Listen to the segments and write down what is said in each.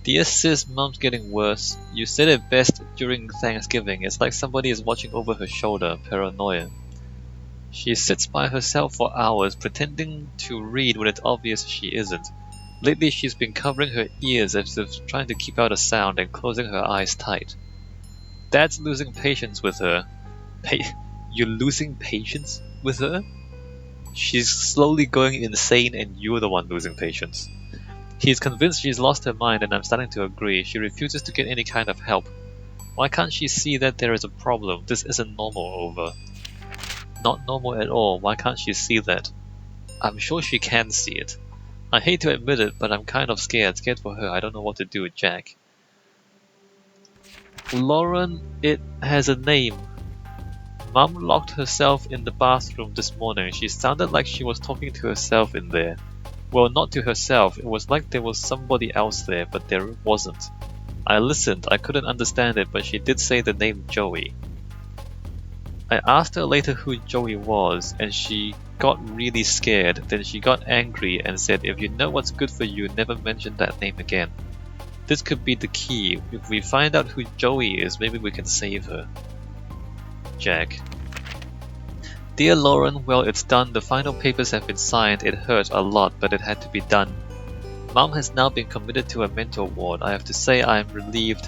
Dear sis, mom's getting worse. You said it best during Thanksgiving. It's like somebody is watching over her shoulder. Paranoia. She sits by herself for hours, pretending to read when it's obvious she isn't. Lately she's been covering her ears as if trying to keep out a sound and closing her eyes tight. Dad's losing patience with her. You're losing patience with her? She's slowly going insane and you're the one losing patience. He's convinced she's lost her mind and I'm starting to agree. She refuses to get any kind of help. Why can't she see that there is a problem? This isn't normal, over. Not normal at all. Why can't she see that? I'm sure she can see it. I hate to admit it, but I'm kind of scared. Scared for her. I don't know what to do with Jack. Lauren, it has a name. Mum locked herself in the bathroom this morning. She sounded like she was talking to herself in there. Well, not to herself. It was like there was somebody else there, but there wasn't. I listened. I couldn't understand it, but she did say the name Joey. I asked her later who Joey was, and she got really scared. Then she got angry and said, if you know what's good for you, never mention that name again. This could be the key. If we find out who Joey is, maybe we can save her. Jack. Dear Lauren, well, it's done. The final papers have been signed. It hurt a lot, but it had to be done. Mom has now been committed to a mental ward. I have to say I am relieved.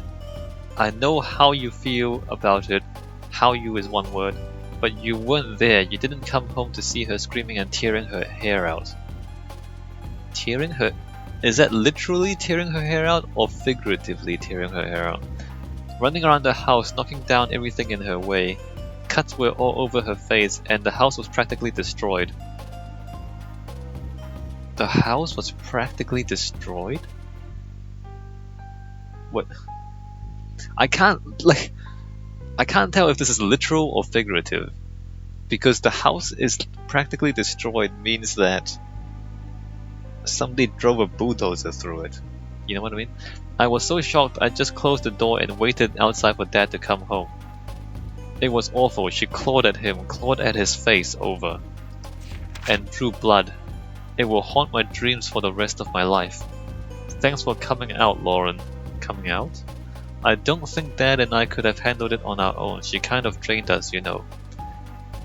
I know how you feel about it. How you is one word. But you weren't there. You didn't come home to see her screaming and tearing her hair out. Tearing her... Is that literally tearing her hair out or figuratively tearing her hair out? Running around the house, knocking down everything in her way. Cuts were all over her face and the house was practically destroyed. The house was practically destroyed? What? I can't tell if this is literal or figurative. Because the house is practically destroyed means that somebody drove a bulldozer through it. You know what I mean? I was so shocked I just closed the door and waited outside for Dad to come home. It was awful. She clawed at him, clawed at his face over, and drew blood. It will haunt my dreams for the rest of my life. Thanks for coming out, Lauren. Coming out? I don't think Dad and I could have handled it on our own. She kind of drained us, you know.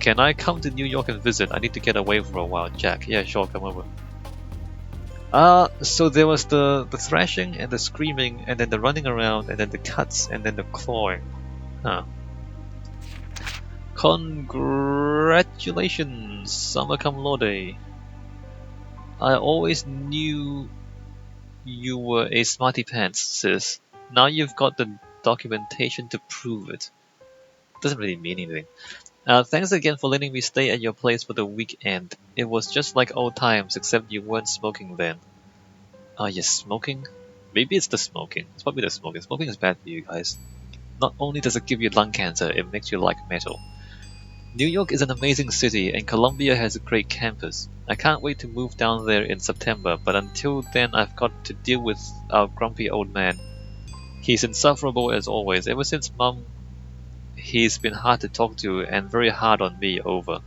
Can I come to New York and visit? I need to get away for a while. Jack, yeah, sure, come over. So there was the thrashing and the screaming and then the running around and then the cuts and then the clawing. Huh. Congratulations, summa cum laude. I always knew you were a smarty pants, sis. Now you've got the documentation to prove it. Doesn't really mean anything. Thanks again for letting me stay at your place for the weekend. It was just like old times, except you weren't smoking then. You're smoking? Maybe it's the smoking. It's probably the smoking. Smoking is bad for you guys. Not only does it give you lung cancer, it makes you like metal. New York is an amazing city, and Columbia has a great campus. I can't wait to move down there in September, but until then I've got to deal with our grumpy old man. He's insufferable as always. Ever since Mum, he's been hard to talk to and very hard on me, over.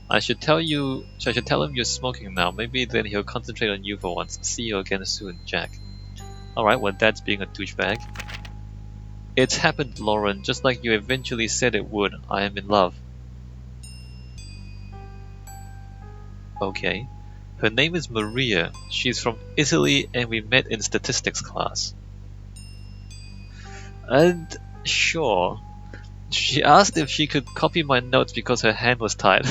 I should tell him you're smoking now. Maybe then he'll concentrate on you for once. See you again soon, Jack. Alright, well, Dad's being a douchebag. It's happened, Lauren, just like you eventually said it would. I am in love. Okay. Her name is Maria. She's from Italy and we met in statistics class. And sure. She asked if she could copy my notes because her hand was tied.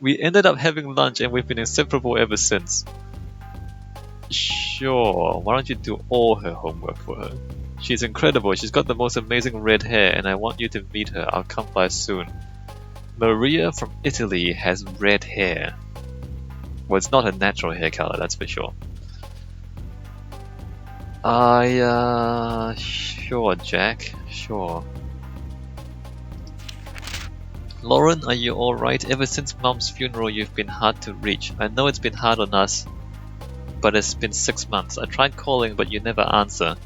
We ended up having lunch and we've been inseparable ever since. Sure, why don't you do all her homework for her? She's incredible, she's got the most amazing red hair and I want you to meet her. I'll come by soon. Maria from Italy has red hair. Well, it's not her natural hair color, that's for sure. Sure, Jack, sure. Lauren, are you alright? Ever since Mom's funeral, you've been hard to reach. I know it's been hard on us, but it's been 6 months. I tried calling, but you never answer.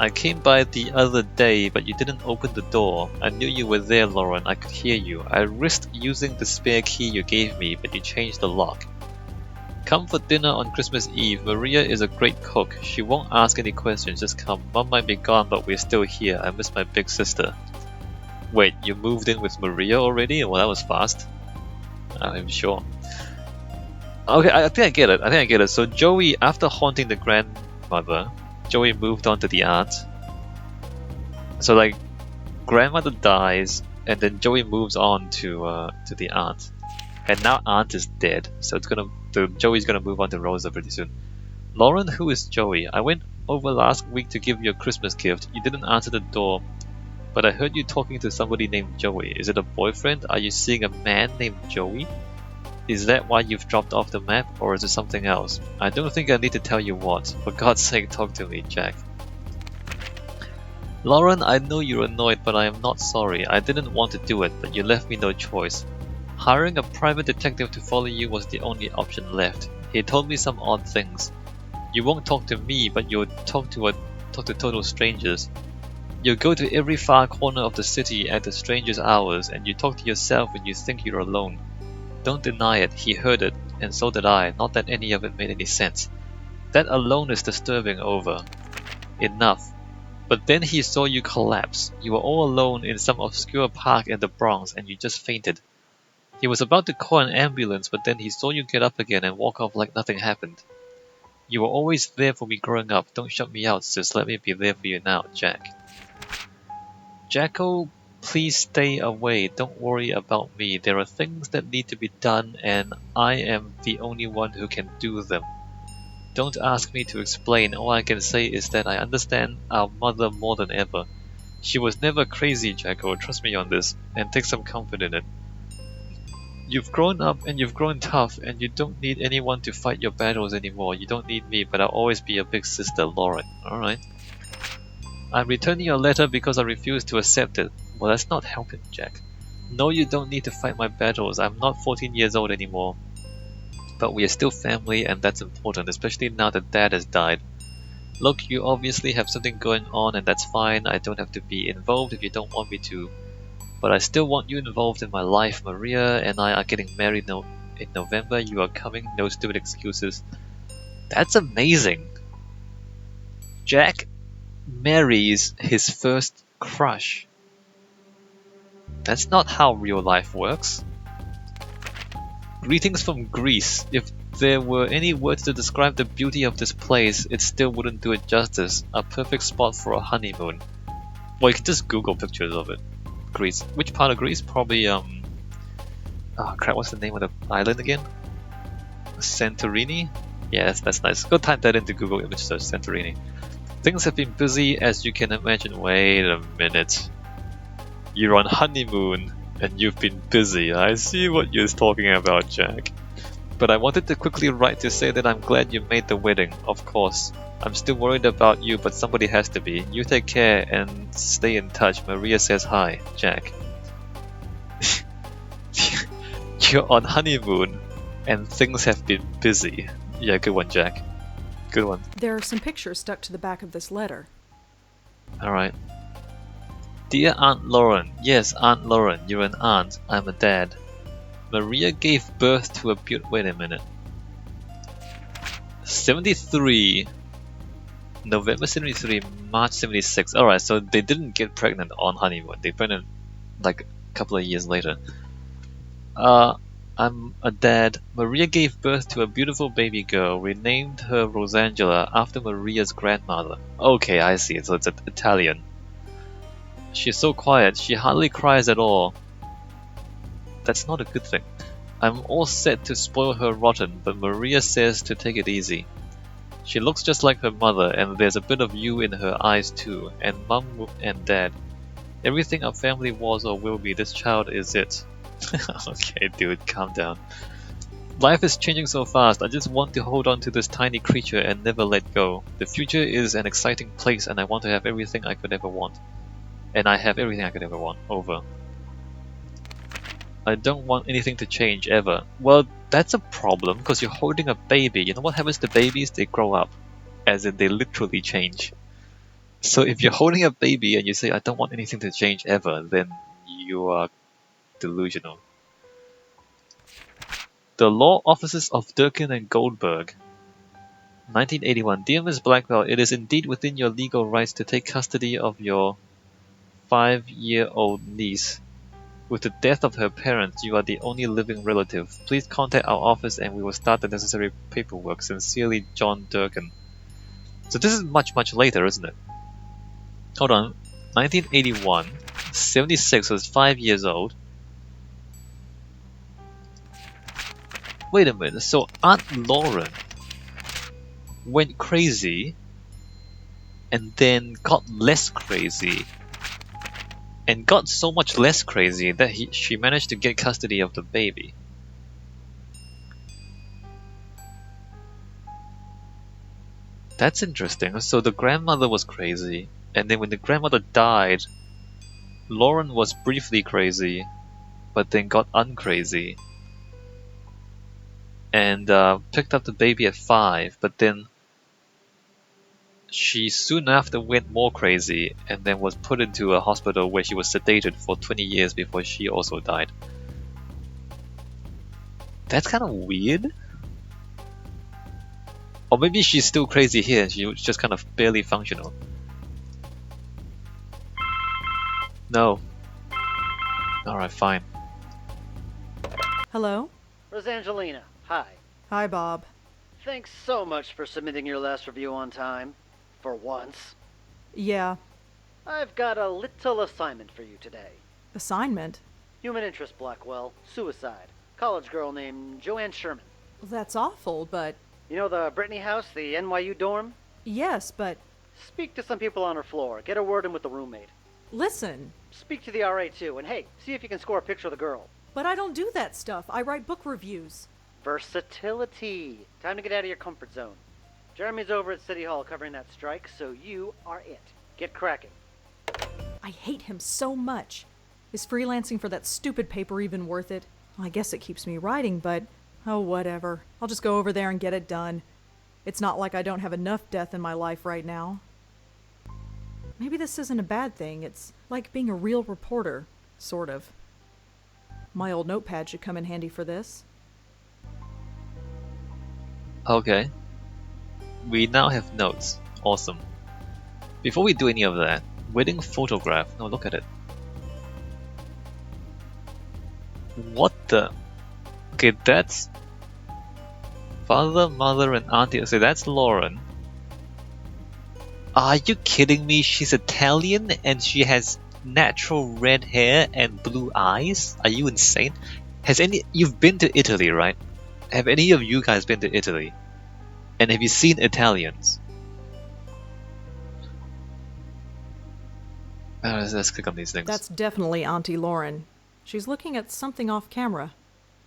I came by the other day, but you didn't open the door. I knew you were there, Lauren. I could hear you. I risked using the spare key you gave me, but you changed the lock. Come for dinner on Christmas Eve. Maria is a great cook. She won't ask any questions, just come. Mom might be gone, but we're still here. I miss my big sister. Wait, you moved in with Maria already? Well, that was fast. I'm sure. Okay, I think I get it. I think I get it. So Joey, after haunting the grandmother, Joey moved on to the aunt. So like, grandmother dies, and then Joey moves on to the aunt, and now aunt is dead. So Joey's gonna move on to Rosa pretty soon. Lauren, who is Joey? I went over last week to give you a Christmas gift. You didn't answer the door, but I heard you talking to somebody named Joey. Is it a boyfriend? Are you seeing a man named Joey? Is that why you've dropped off the map, or is it something else? I don't think I need to tell you what. For God's sake, talk to me, Jack. Lauren, I know you're annoyed, but I am not sorry. I didn't want to do it, but you left me no choice. Hiring a private detective to follow you was the only option left. He told me some odd things. You won't talk to me, but you'll talk to total strangers. You go to every far corner of the city at the strangest hours, and you talk to yourself when you think you're alone. Don't deny it, he heard it, and so did I, not that any of it made any sense. That alone is disturbing. Over. Enough. But then he saw you collapse. You were all alone in some obscure park in the Bronx, and you just fainted. He was about to call an ambulance, but then he saw you get up again and walk off like nothing happened. You were always there for me growing up. Don't shut me out, sis. Let me be there for you now, Jack. Jacko, please stay away. Don't worry about me. There are things that need to be done, and I am the only one who can do them. Don't ask me to explain. All I can say is that I understand our mother more than ever. She was never crazy, Jacko. Trust me on this, and take some comfort in it. You've grown up and you've grown tough, and you don't need anyone to fight your battles anymore. You don't need me, but I'll always be your big sister, Lauren. Alright. I'm returning your letter because I refuse to accept it. Well, that's not helping, Jack. No, you don't need to fight my battles. I'm not 14 years old anymore. But we are still family, and that's important, especially now that Dad has died. Look, you obviously have something going on, and that's fine. I don't have to be involved if you don't want me to. But I still want you involved in my life. Maria and I are getting married in November. You are coming. No stupid excuses. That's amazing. Jack marries his first crush. That's not how real life works. Greetings from Greece. If there were any words to describe the beauty of this place, it still wouldn't do it justice. A perfect spot for a honeymoon. Well, you can just Google pictures of it. Greece. Which part of Greece? Probably, oh crap, what's the name of the island again? Santorini? Yeah, that's nice. Go type that into Google image search, Santorini. Things have been busy, as you can imagine. Wait a minute. You're on honeymoon, and you've been busy. I see what you're talking about, Jack. But I wanted to quickly write to say that I'm glad you made the wedding, of course. I'm still worried about you, but somebody has to be. You take care and stay in touch. Maria says hi, Jack. You're on honeymoon, and things have been busy. Yeah, good one, Jack. Good one. There are some pictures stuck to the back of this letter. Alright. Dear Aunt Lauren. Yes, Aunt Lauren, you're an aunt. I'm a dad. Maria gave birth to a wait a minute. 73. November 73, March 76. Alright, so they didn't get pregnant on honeymoon. They pregnant like a couple of years later. I'm a dad. Maria gave birth to a beautiful baby girl. We named her Rosangela after Maria's grandmother. Okay, I see. So it's Italian. She's so quiet. She hardly cries at all. That's not a good thing. I'm all set to spoil her rotten, but Maria says to take it easy. She looks just like her mother, and there's a bit of you in her eyes too, and Mum and Dad. Everything our family was or will be, this child is it. Okay, dude, calm down. Life is changing so fast. I just want to hold on to this tiny creature and never let go. The future is an exciting place, and I want to have everything I could ever want. And I have everything I could ever want. Over. I don't want anything to change ever. Well, that's a problem, because you're holding a baby. You know what happens to babies? They grow up. As in, they literally change. So if you're holding a baby and you say, I don't want anything to change ever, then you are delusional. The law offices of Durkin and Goldberg. 1981. Dear Miss Blackwell, it is indeed within your legal rights to take custody of your 5-year-old niece. With the death of her parents, you are the only living relative. Please contact our office and we will start the necessary paperwork. Sincerely, John Durkin. So this is much, much later, isn't it? Hold on. 1981. 76 was 5 years old. Wait a minute. So Aunt Lauren went crazy and then got less crazy and got so much less crazy that she managed to get custody of the baby. That's interesting. So the grandmother was crazy, and then when the grandmother died, Lauren was briefly crazy, but then got uncrazy. And picked up the baby at 5, but then she soon after went more crazy and then was put into a hospital where she was sedated for 20 years before she also died. That's kind of weird. Or maybe she's still crazy here and she was just kind of barely functional. No. Alright, fine. Hello? Rosangelina, hi. Hi, Bob. Thanks so much for submitting your last review on time. For once. Yeah. I've got a little assignment for you today. Assignment? Human interest, Blackwell. Suicide. College girl named Joanne Sherman. Well, that's awful, but... You know the Brittany house, the NYU dorm? Yes, but... Speak to some people on her floor. Get a word in with the roommate. Listen. Speak to the RA too, and hey, see if you can score a picture of the girl. But I don't do that stuff. I write book reviews. Versatility. Time to get out of your comfort zone. Jeremy's over at City Hall covering that strike, so you are it. Get cracking. I hate him so much. Is freelancing for that stupid paper even worth it? Well, I guess it keeps me writing, but... Oh, whatever. I'll just go over there and get it done. It's not like I don't have enough death in my life right now. Maybe this isn't a bad thing. It's like being a real reporter. Sort of. My old notepad should come in handy for this. Okay. We now have notes. Awesome. Before we do any of that, wedding photograph. No, look at it. What the? Okay, that's father, mother, and auntie. So that's Lauren. Are you kidding me? She's Italian and she has natural red hair and blue eyes? Are you insane? You've been to Italy, right? Have any of you guys been to Italy? And have you seen Italians? Let's click on these things. That's definitely Auntie Lauren. She's looking at something off camera.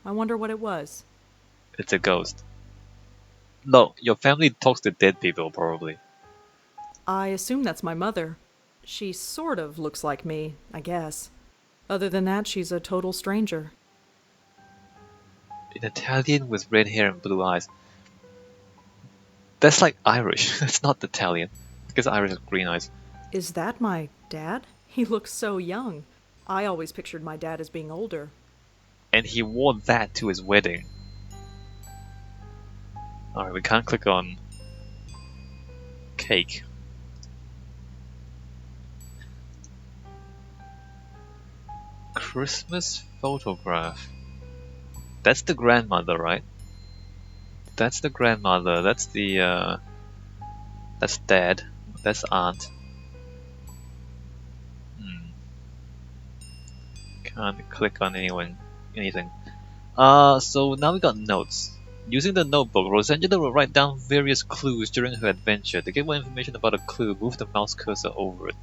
I wonder what it was. It's a ghost. No, your family talks to dead people, probably. I assume that's my mother. She sort of looks like me, I guess. Other than that, she's a total stranger. An Italian with red hair and blue eyes. That's like Irish. That's not Italian. Because Irish has green eyes. Is that my dad? He looks so young. I always pictured my dad as being older. And he wore that to his wedding. Alright, we can't click on cake. Christmas photograph. That's the grandmother, right? That's the grandmother. That's the that's dad. That's aunt. Can't click on anything. So now we got notes. Using the notebook, Rosangela will write down various clues during her adventure. To get more information about a clue, move the mouse cursor over it.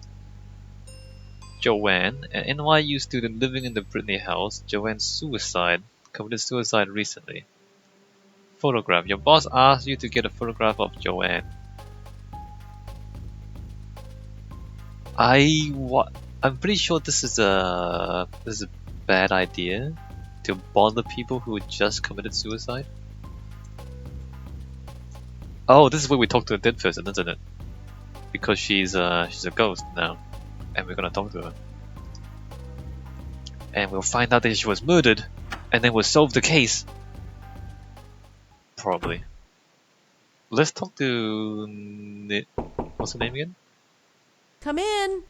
Joanne, an NYU student living in the Brittany house. Joanne's committed suicide recently. Photograph. Your boss asked you to get a photograph of Joanne. I'm pretty sure this is a bad idea to bother people who just committed suicide. Oh, this is where we talk to a dead person, isn't it? Because she's a ghost now, and we're gonna talk to her, and we'll find out that she was murdered, and then we'll solve the case. Probably. Let's talk to what's her name again? Come in.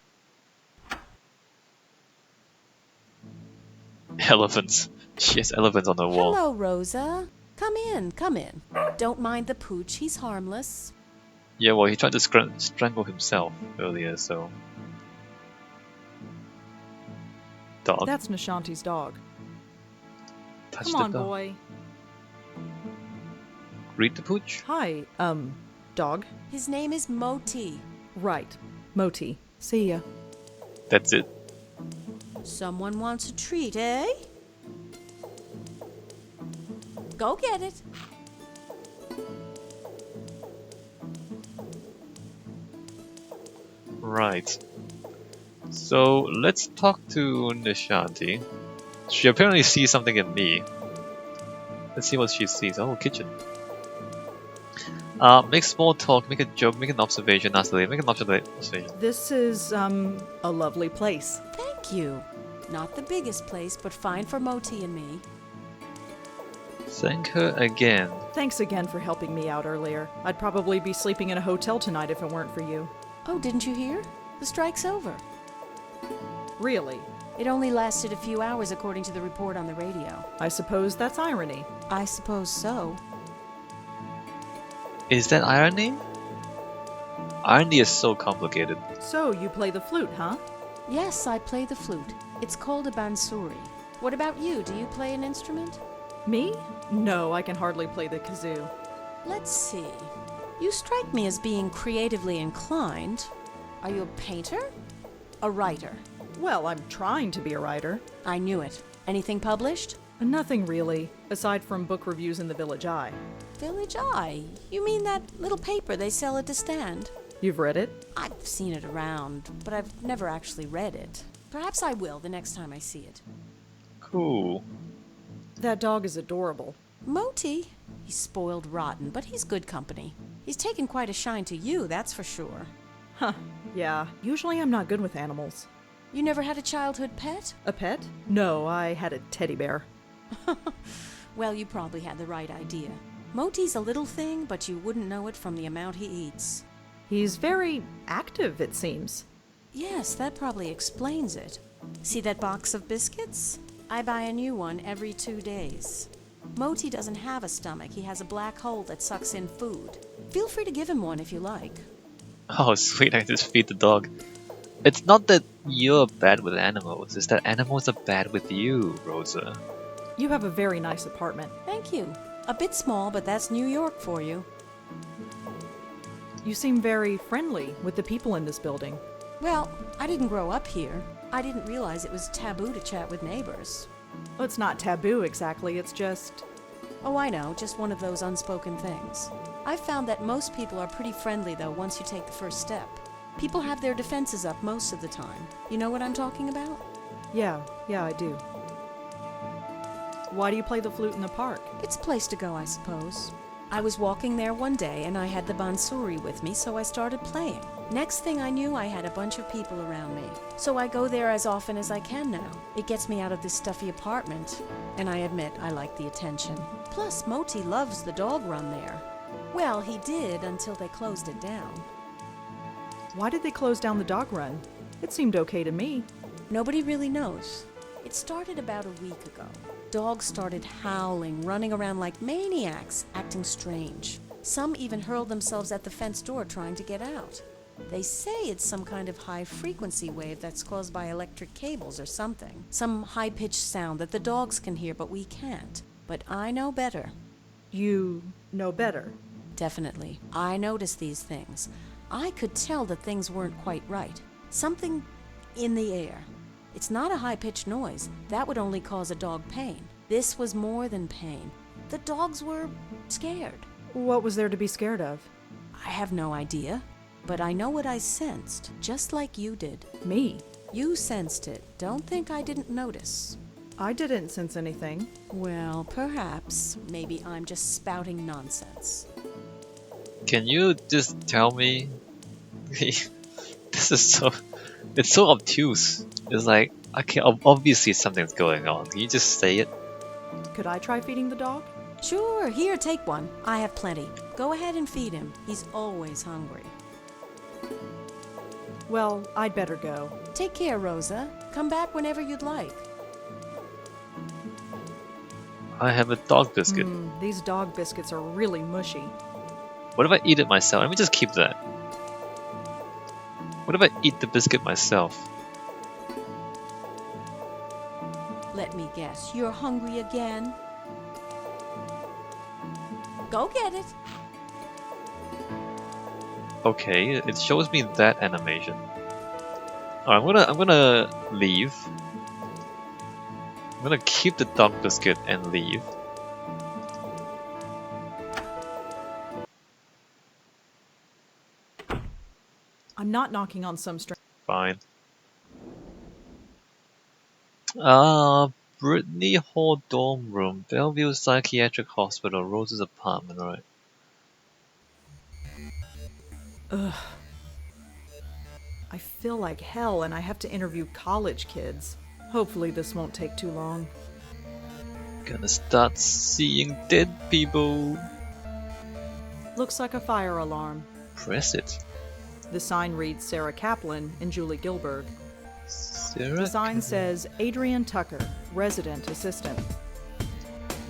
Elephants. She has elephants on her wall. Hello, Rosa. Come in, come in. Don't mind the pooch, he's harmless. Yeah, well, he tried to strangle himself earlier, so. Dog. That's Nishanti's dog. Touch Come the on, dog. boy. Read the pooch. Hi, dog. His name is Moti. Right. Moti. See ya. That's it. Someone wants a treat, eh? Go get it. Right. So let's talk to Nishanti. She apparently sees something in me. Let's see what she sees. Oh, kitchen. Make small talk, make a joke, make an observation, ask the lady, make an observation. This is, a lovely place. Thank you. Not the biggest place, but fine for Moti and me. Thank her again. Thanks again for helping me out earlier. I'd probably be sleeping in a hotel tonight if it weren't for you. Oh, didn't you hear? The strike's over. Really? It only lasted a few hours according to the report on the radio. I suppose that's irony. I suppose so. Is that irony? Irony is so complicated. So, you play the flute, huh? Yes, I play the flute. It's called a bansuri. What about you? Do you play an instrument? Me? No, I can hardly play the kazoo. Let's see. You strike me as being creatively inclined. Are you a painter? A writer? Well, I'm trying to be a writer. I knew it. Anything published? Nothing really, aside from book reviews in the Village Eye. Village Eye? You mean that little paper they sell at the stand? You've read it? I've seen it around, but I've never actually read it. Perhaps I will the next time I see it. Cool. That dog is adorable. Moti? He's spoiled rotten, but he's good company. He's taken quite a shine to you, that's for sure. Huh, yeah. Usually I'm not good with animals. You never had a childhood pet? A pet? No, I had a teddy bear. Well, you probably had the right idea. Moti's a little thing, but you wouldn't know it from the amount he eats. He's very active, it seems. Yes, that probably explains it. See that box of biscuits? I buy a new one every 2 days. Moti doesn't have a stomach. He has a black hole that sucks in food. Feel free to give him one if you like. Oh, sweet, I just feed the dog. It's not that you're bad with animals, it's that animals are bad with you, Rosa. You have a very nice apartment. Thank you. A bit small, but that's New York for you. You seem very friendly with the people in this building. Well, I didn't grow up here. I didn't realize it was taboo to chat with neighbors. Well, it's not taboo exactly, it's just... Oh, I know, just one of those unspoken things. I've found that most people are pretty friendly, though, once you take the first step. People have their defenses up most of the time. You know what I'm talking about? Yeah, I do. Why do you play the flute in the park? It's a place to go, I suppose. I was walking there one day and I had the bansuri with me, so I started playing. Next thing I knew, I had a bunch of people around me. So I go there as often as I can now. It gets me out of this stuffy apartment, and I admit I like the attention. Plus, Moti loves the dog run there. Well, he did until they closed it down. Why did they close down the dog run? It seemed okay to me. Nobody really knows. It started about a week ago. Dogs started howling, running around like maniacs, acting strange. Some even hurled themselves at the fence door trying to get out. They say it's some kind of high-frequency wave that's caused by electric cables or something. Some high-pitched sound that the dogs can hear, but we can't. But I know better. You know better. Definitely. I noticed these things. I could tell that things weren't quite right. Something in the air. It's not a high-pitched noise. That would only cause a dog pain. This was more than pain. The dogs were scared. What was there to be scared of? I have no idea. But I know what I sensed, just like you did. Me? You sensed it. Don't think I didn't notice. I didn't sense anything. Well, perhaps. Maybe I'm just spouting nonsense. Can you just tell me? This is so... It's so obtuse. It's like, okay, obviously something's going on. Can you just say it? Could I try feeding the dog? Sure, here, take one. I have plenty. Go ahead and feed him. He's always hungry. Well, I'd better go. Take care, Rosa. Come back whenever you'd like. I have a dog biscuit. These dog biscuits are really mushy. What if I eat it myself? Let me just keep that. What if I eat the biscuit myself? Let me guess, you're hungry again? Go get it. Okay, it shows me that animation. Alright, I'm gonna leave. I'm gonna keep the dog biscuit and leave. I'm not knocking on some string. Fine. Brittany Hall dorm room, Bellevue Psychiatric Hospital, Rose's apartment, right? Ugh. I feel like hell and I have to interview college kids. Hopefully this won't take too long. Gonna start seeing dead people. Looks like a fire alarm. Press it. The sign reads Sarah Kaplan and Julie Gilbert. Sarah. The sign says Adrian Tucker, resident assistant.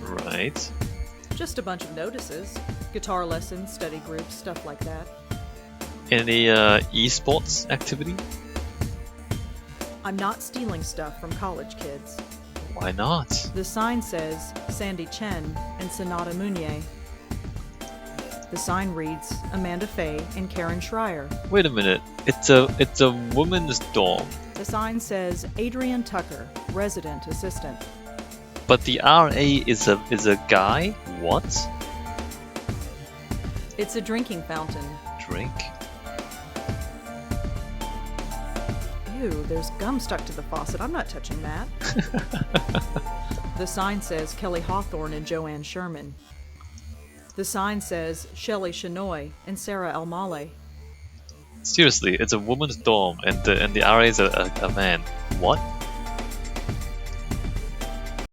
Right. Just a bunch of notices. Guitar lessons, study groups, stuff like that. Any esports activity? I'm not stealing stuff from college kids. Why not? The sign says Sandy Chen and Sonata Munier. The sign reads Amanda Fay and Karen Schreier. Wait a minute. It's a woman's dorm. The sign says Adrian Tucker, resident assistant. But the RA is a guy? What? It's a drinking fountain. Drink? Ew, there's gum stuck to the faucet. I'm not touching that. The sign says Kelly Hawthorne and Joanne Sherman. The sign says Shelley Shenoy and Sarah Elmale. Seriously, it's a woman's dorm and the RA is a man. What?